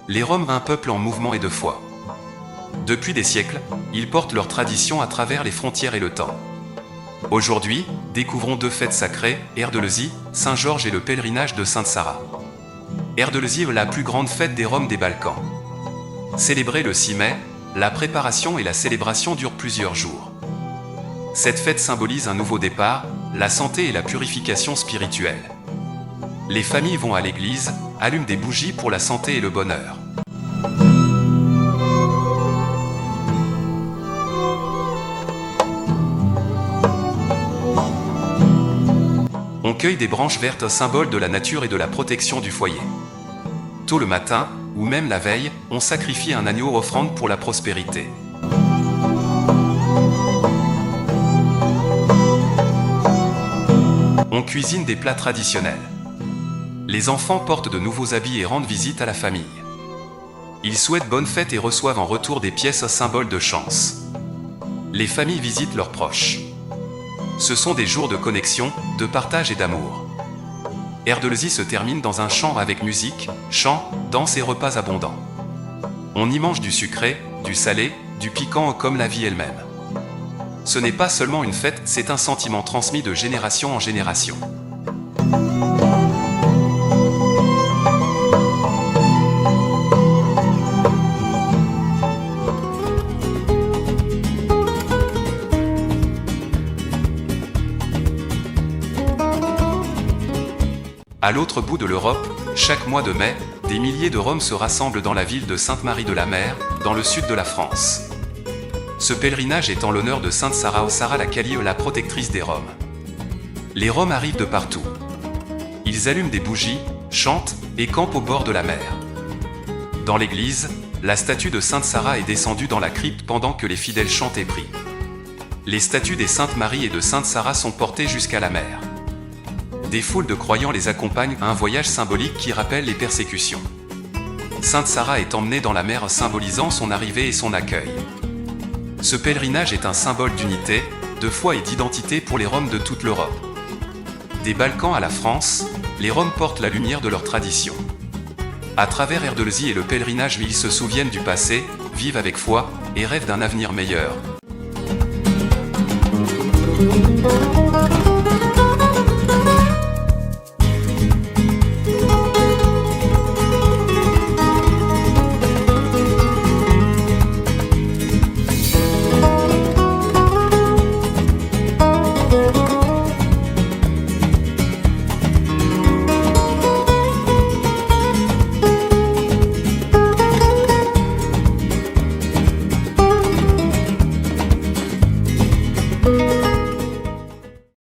Les Roms, un peuple en mouvement et de foi. Depuis des siècles, ils portent leur tradition à travers les frontières et le temps. Aujourd'hui, découvrons deux fêtes sacrées, Erdelezi, Saint-Georges et le pèlerinage de Sainte-Sarah. Erdelezi est la plus grande fête des Roms des Balkans. Célébrée le 6 mai, la préparation et la célébration durent plusieurs jours. Cette fête symbolise un nouveau départ, la santé et la purification spirituelle. Les familles vont à l'église, allument des bougies pour la santé et le bonheur. On cueille des branches vertes, symbole de la nature et de la protection du foyer. Tôt le matin, ou même la veille, on sacrifie un agneau offrande pour la prospérité. On cuisine des plats traditionnels. Les enfants portent de nouveaux habits et rendent visite à la famille. Ils souhaitent bonne fête et reçoivent en retour des pièces symboles de chance. Les familles visitent leurs proches. Ce sont des jours de connexion, de partage et d'amour. Erdelezi se termine dans un chant avec musique, chant, danse et repas abondants. On y mange du sucré, du salé, du piquant comme la vie elle-même. Ce n'est pas seulement une fête, c'est un sentiment transmis de génération en génération. À l'autre bout de l'Europe, chaque mois de mai, des milliers de Roms se rassemblent dans la ville de Sainte-Marie-de-la-Mer, dans le sud de la France. Ce pèlerinage est en l'honneur de Sainte Sarah, Sarah la Kali, la protectrice des Roms. Les Roms arrivent de partout. Ils allument des bougies, chantent et campent au bord de la mer. Dans l'église, la statue de Sainte Sarah est descendue dans la crypte pendant que les fidèles chantent et prient. Les statues des Saintes Marie et de Sainte Sarah sont portées jusqu'à la mer. Des foules de croyants les accompagnent à un voyage symbolique qui rappelle les persécutions. Sainte Sarah est emmenée dans la mer, symbolisant son arrivée et son accueil. Ce pèlerinage est un symbole d'unité, de foi et d'identité pour les Roms de toute l'Europe. Des Balkans à la France, les Roms portent la lumière de leur tradition. À travers Erdelezi et le pèlerinage, ils se souviennent du passé, vivent avec foi et rêvent d'un avenir meilleur.